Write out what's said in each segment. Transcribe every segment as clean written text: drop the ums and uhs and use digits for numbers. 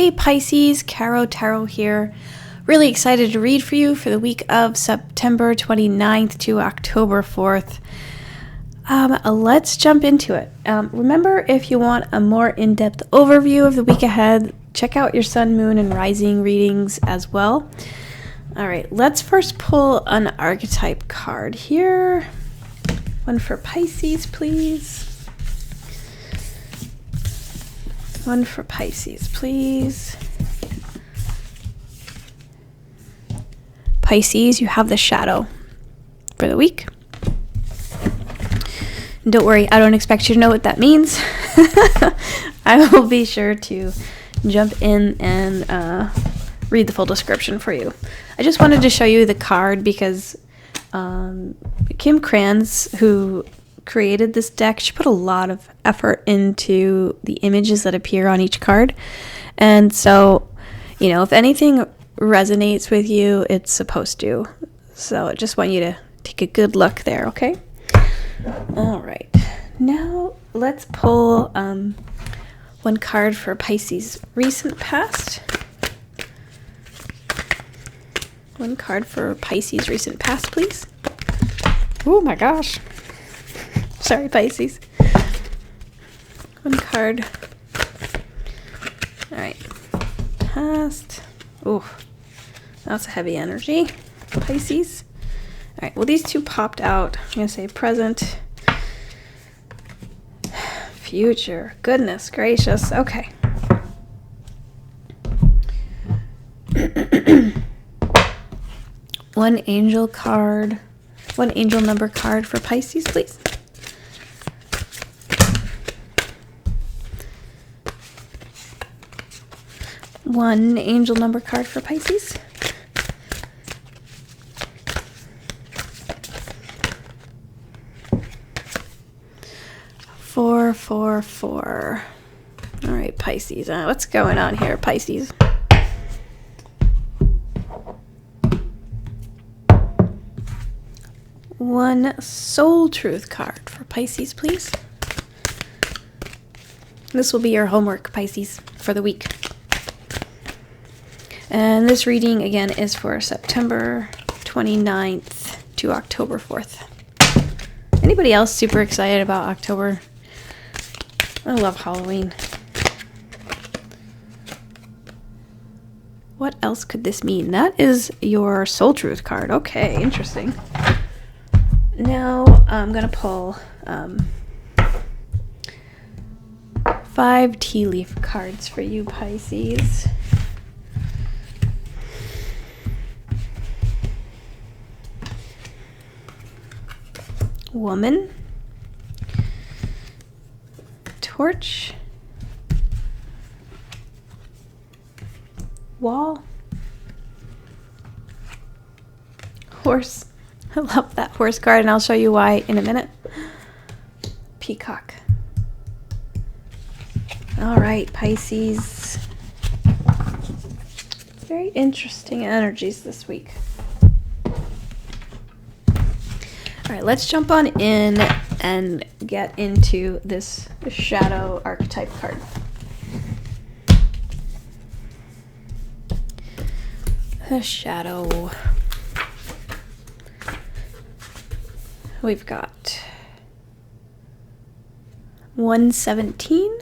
Hey Pisces, Caro Tarot here. Really excited to read for you for the week of September 29th to October 4th. Let's jump into it. Remember, if you want a more in-depth overview of the week ahead, check out your sun, moon, and rising readings as well. All right, let's first pull an archetype card here. One for Pisces, please. One for Pisces, please. Pisces, you have the shadow for the week. And don't worry, I don't expect you to know what that means. I will be sure to jump in and read the full description for you. I just wanted to show you the card because Kim Kranz, who created this deck, she put a lot of effort into the images that appear on each card. And so, you know, if anything resonates with you, it's supposed to. So I just want you to take a good look there, okay? All right. Now let's pull one card for Pisces recent past. One card for Pisces recent past, please. Oh my gosh. Sorry, Pisces. One card. All right. Past. Oh, that's a heavy energy. Pisces. All right. Well, these two popped out. I'm going to say present. Future. Goodness gracious. Okay. One angel card. One angel number card for Pisces, please. One angel number card for Pisces. Four. All right, Pisces. What's going on here, Pisces? One soul truth card for Pisces, please. This will be your homework, Pisces, for the week. And this reading, again, is for September 29th to October 4th. Anybody else super excited about October? I love Halloween. What else could this mean? That is your soul truth card. Okay, interesting. Now I'm going to pull 5 tea leaf cards for you, Pisces. Woman, torch, wall, horse. I love that horse card, and I'll show you why in a minute. Peacock. All right, Pisces. Very interesting energies this week. All right, let's jump on in and get into this shadow archetype card. The shadow. We've got 117.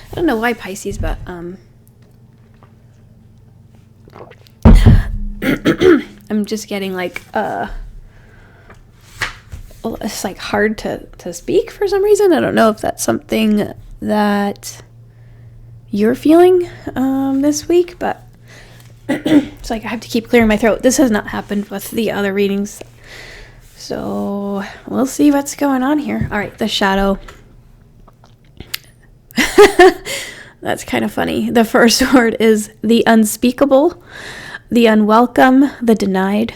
I don't know why, Pisces, but I'm just getting like it's like hard to speak for some reason. I don't know if that's something that you're feeling this week, but it's like I have to keep clearing my throat. This has not happened with the other readings, so we'll see what's going on here. All right, the shadow. That's kind of funny. The first word is the unspeakable, the unwelcome, the denied.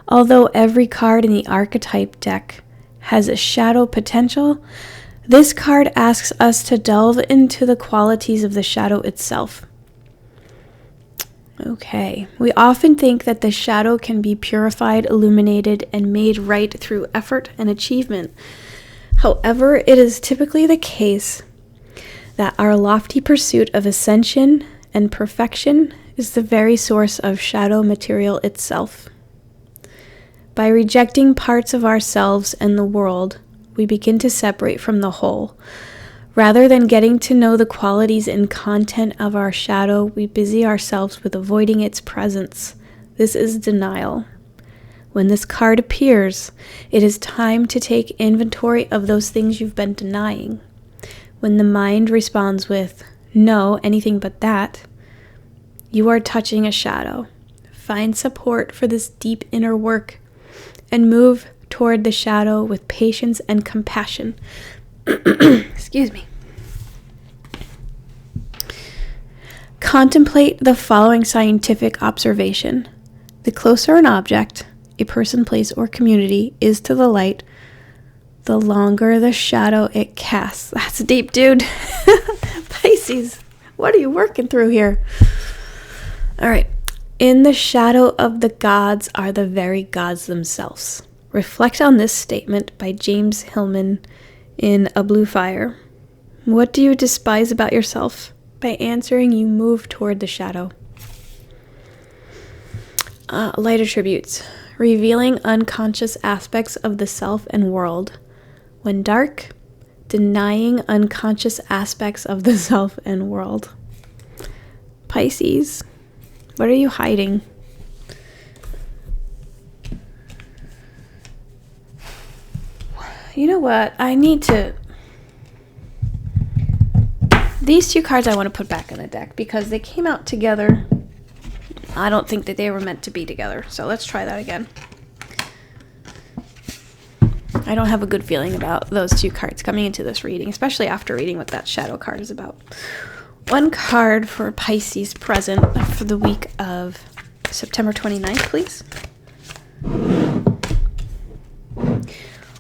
Although every card in the archetype deck has a shadow potential, this card asks us to delve into the qualities of the shadow itself. Okay. We often think that the shadow can be purified, illuminated, and made right through effort and achievement. However, it is typically the case that our lofty pursuit of ascension and perfection is the very source of shadow material itself. By rejecting parts of ourselves and the world, we begin to separate from the whole. Rather than getting to know the qualities and content of our shadow, we busy ourselves with avoiding its presence. This is denial. When this card appears, it is time to take inventory of those things you've been denying. When the mind responds with, "No, anything but that," you are touching a shadow. Find support for this deep inner work and move toward the shadow with patience and compassion. Excuse me. Contemplate the following scientific observation. The closer an object, a person, place, or community, is to the light, the longer the shadow it casts. That's deep, dude. Pisces, what are you working through here? All right. In the shadow of the gods are the very gods themselves. Reflect on this statement by James Hillman in A Blue Fire. What do you despise about yourself? By answering, you move toward the shadow. Light attributes. Revealing unconscious aspects of the self and world. When dark, denying unconscious aspects of the self and world. Pisces, what are you hiding? You know what? These two cards I want to put back in the deck because they came out together. I don't think that they were meant to be together. So let's try that again. I don't have a good feeling about those two cards coming into this reading, especially after reading what that shadow card is about. One card for Pisces present for the week of September 29th, please.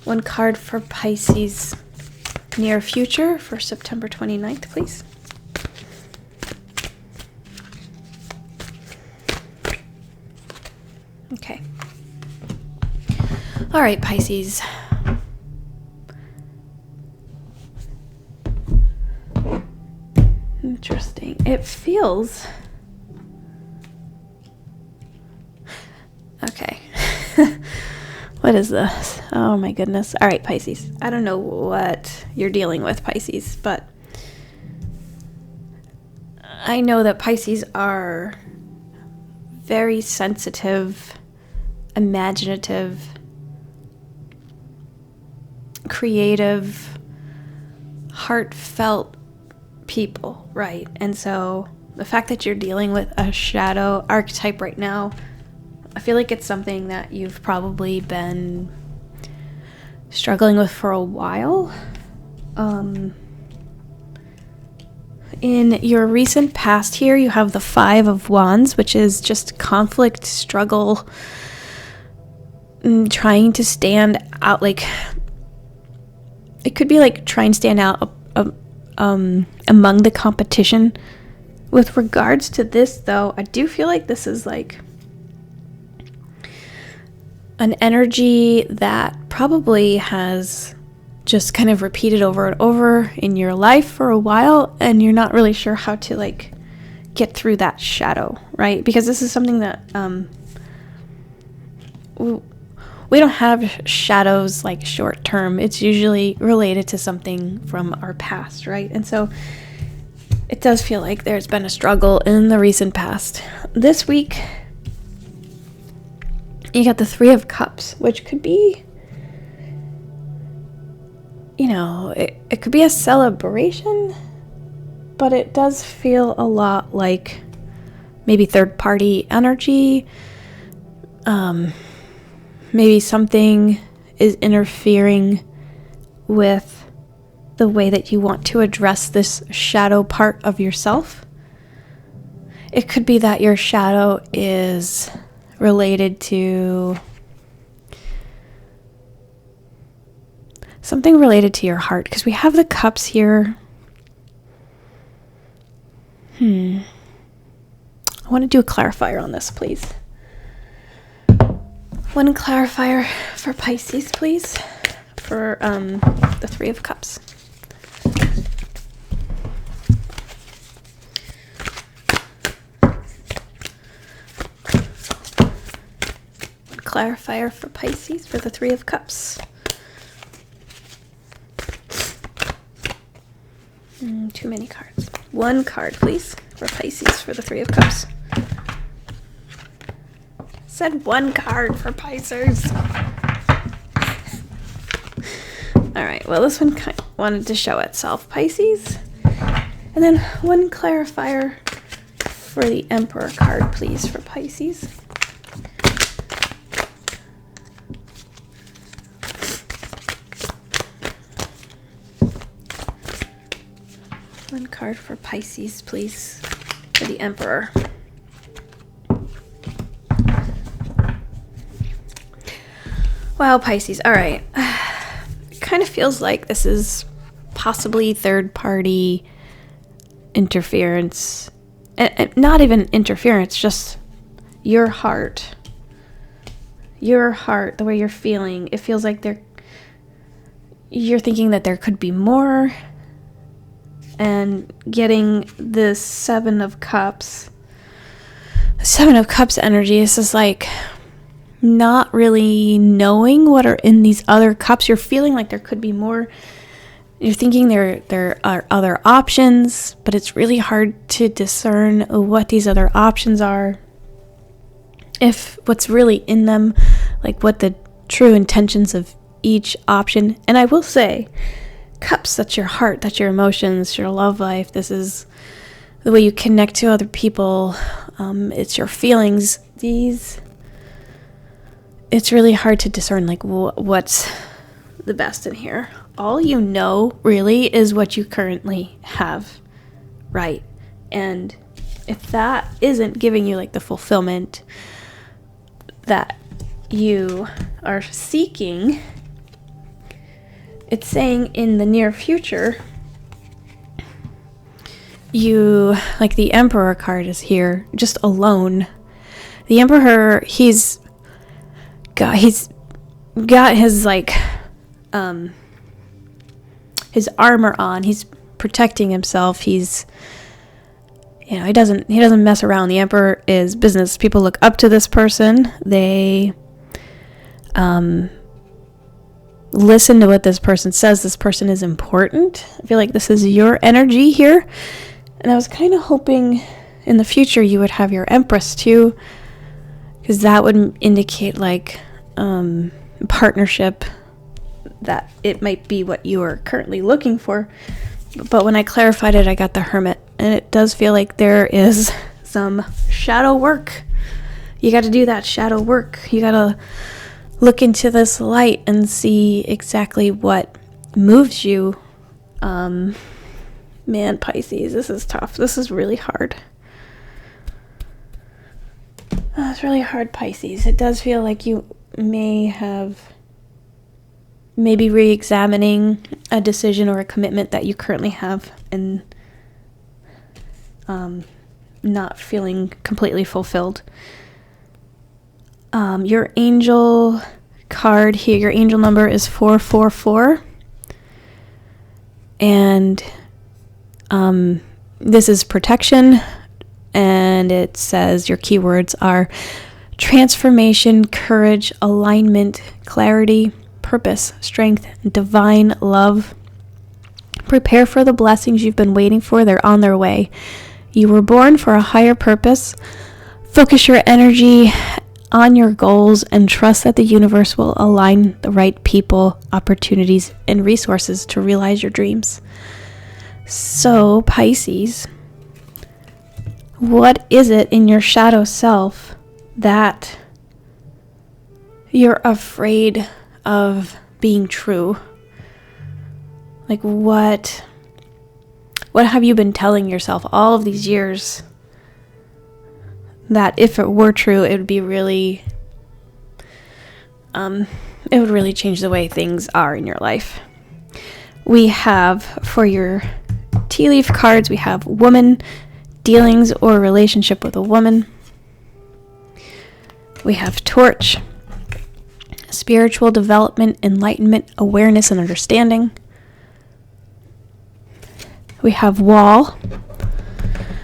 One card for Pisces near future for September 29th, please. Okay. All right, Pisces. Interesting. It feels... Okay. What is this? Oh my goodness. All right, Pisces. I don't know what you're dealing with, Pisces, but I know that Pisces are very sensitive, imaginative, creative, heartfelt people, right? And so the fact that you're dealing with a shadow archetype right now, I feel like it's something that you've probably been struggling with for a while. In your recent past here, you have the Five of Wands, which is just conflict, struggle, trying to stand out. Like, it could be like trying to stand out among the competition. With regards to this, though, I do feel like this is like an energy that probably has just kind of repeated over and over in your life for a while, and you're not really sure how to like get through that shadow, right? Because this is something that we don't have shadows like short term. It's usually related to something from our past, right? And so it does feel like there's been a struggle in the recent past. This week, you got the Three of Cups, which could be, you know, it could be a celebration, but it does feel a lot like maybe third-party energy. Maybe something is interfering with the way that you want to address this shadow part of yourself. It could be that your shadow is related to something related to your heart, because we have the cups here. want to do a clarifier on this, please. One clarifier for Pisces, please, for the Three of Cups. One clarifier for Pisces for the Three of Cups. Too many cards. One card, please, for Pisces for the Three of Cups. Said one card for Pisces. All right, well, this one wanted to show itself, Pisces. And then one clarifier for the Emperor card, please, for Pisces. One card for Pisces, please, for the Emperor. Wow, Pisces. All right. It kind of feels like this is possibly third-party interference. And not even interference, just your heart. Your heart, the way you're feeling. It feels like you're thinking that there could be more. And getting the Seven of Cups. The Seven of Cups energy is just like not really knowing what are in these other cups. You're feeling like there could be more. You're thinking there are other options, but it's really hard to discern what these other options are. If what's really in them, like what the true intentions of each option. And I will say, cups, that's your heart, that's your emotions, your love life. This is the way you connect to other people. It's your feelings. It's really hard to discern like what's the best in here. All you know really is what you currently have, right? And if that isn't giving you like the fulfillment that you are seeking, it's saying in the near future, you, like the Emperor card is here, just alone. The Emperor, he's got his like, his armor on. He's protecting himself. He's, he doesn't mess around. The Emperor is business. People look up to this person. They, listen to what this person says. This person is important. I feel like this is your energy here. And I was kind of hoping in the future you would have your Empress too, because that would indicate like partnership, that it might be what you are currently looking for. But when I clarified it, I got the Hermit, and it does feel like there is some shadow work. You got to do that shadow work. You got to look into this light and see exactly what moves you. Man, Pisces, this is tough. This is really hard. It's really hard, Pisces. It does feel like you maybe re-examining a decision or a commitment that you currently have and not feeling completely fulfilled. Your angel card here, your angel number is 444. And this is protection. And it says your keywords are transformation, courage, alignment, clarity, purpose, strength, divine love. Prepare for the blessings you've been waiting for. They're on their way. You were born for a higher purpose. Focus your energy on your goals and trust that the universe will align the right people, opportunities, and resources to realize your dreams. So, Pisces, what is it in your shadow self that you're afraid of being true? Like what have you been telling yourself all of these years that if it were true, it would be really, it would really change the way things are in your life? We have, for your tea leaf cards, we have woman, dealings or relationship with a woman. We have Torch, spiritual development, enlightenment, awareness, and understanding. We have Wall,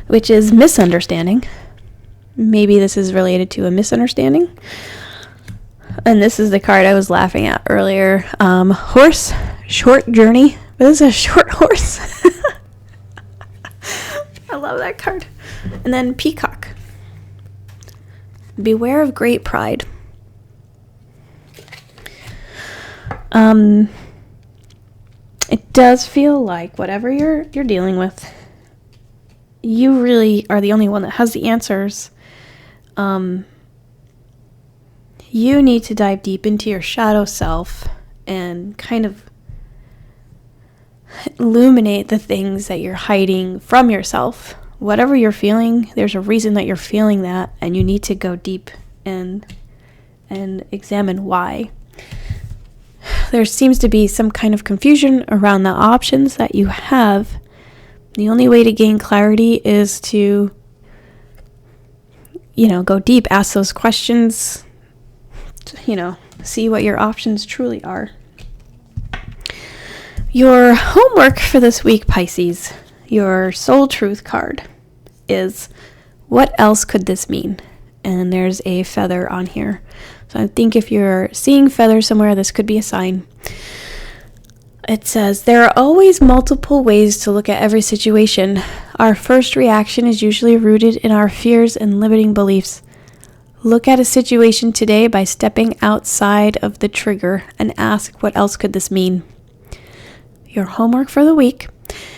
which is misunderstanding. Maybe this is related to a misunderstanding. And this is the card I was laughing at earlier. Horse, short journey. This is a short horse. I love that card. And then Peacock. Beware of great pride. It does feel like whatever you're dealing with, you really are the only one that has the answers. You need to dive deep into your shadow self and kind of illuminate the things that you're hiding from yourself. Whatever you're feeling, there's a reason that you're feeling that, and you need to go deep and examine why. There seems to be some kind of confusion around the options that you have. The only way to gain clarity is to, go deep, ask those questions, see what your options truly are. Your homework for this week, Pisces, your soul truth card is, what else could this mean? And there's a feather on here. So I think if you're seeing feather somewhere, this could be a sign. It says, there are always multiple ways to look at every situation. Our first reaction is usually rooted in our fears and limiting beliefs. Look at a situation today by stepping outside of the trigger and ask, what else could this mean? Your homework for the week.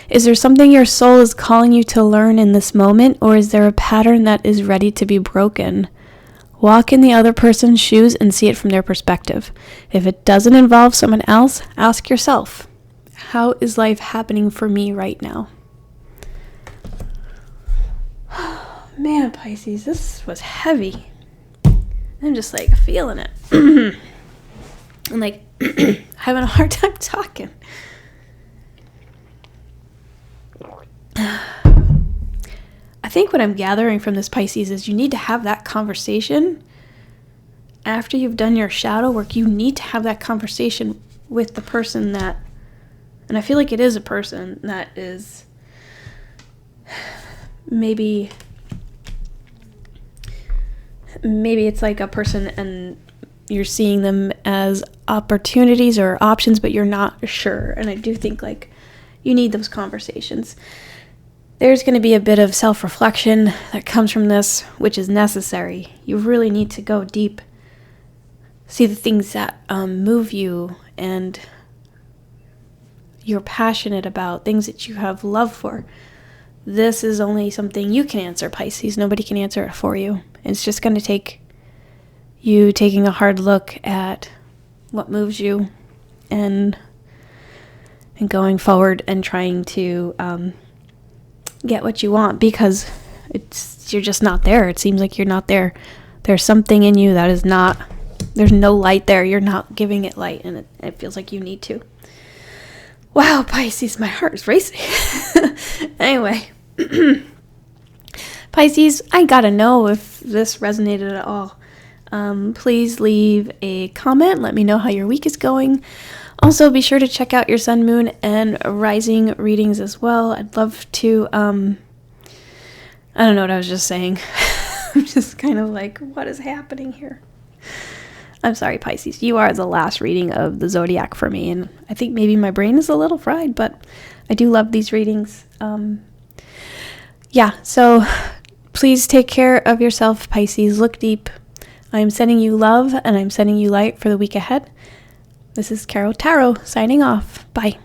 Is there something your soul is calling you to learn in this moment, or is there a pattern that is ready to be broken? Walk in the other person's shoes and see it from their perspective. If it doesn't involve someone else, ask yourself, how is life happening for me right now? Man, Pisces, this was heavy. I'm just feeling it. I'm having a hard time talking. I think what I'm gathering from this, Pisces, is you need to have that conversation after you've done your shadow work. You need to have that conversation with the person that, and I feel like it is a person that is maybe it's like a person and you're seeing them as opportunities or options, but you're not sure. And I do think you need those conversations. There's going to be a bit of self-reflection that comes from this, which is necessary. You really need to go deep, see the things that move you and you're passionate about, things that you have love for. This is only something you can answer, Pisces. Nobody can answer it for you. It's just going to take you taking a hard look at what moves you and going forward and trying to get what you want, because you're just not there. It seems like you're not there. There's something in you that is not, there's no light there. You're not giving it light, and it feels like you need to. Wow, Pisces, my heart is racing. Anyway, Pisces, I gotta know if this resonated at all. Please leave a comment. Let me know how your week is going. Also, be sure to check out your sun, moon, and rising readings as well. I'd love to, I don't know what I was just saying. I'm just kind of what is happening here? I'm sorry, Pisces. You are the last reading of the Zodiac for me, and I think maybe my brain is a little fried, but I do love these readings. So please take care of yourself, Pisces. Look deep. I'm sending you love, and I'm sending you light for the week ahead. This is Carol Tarot signing off. Bye.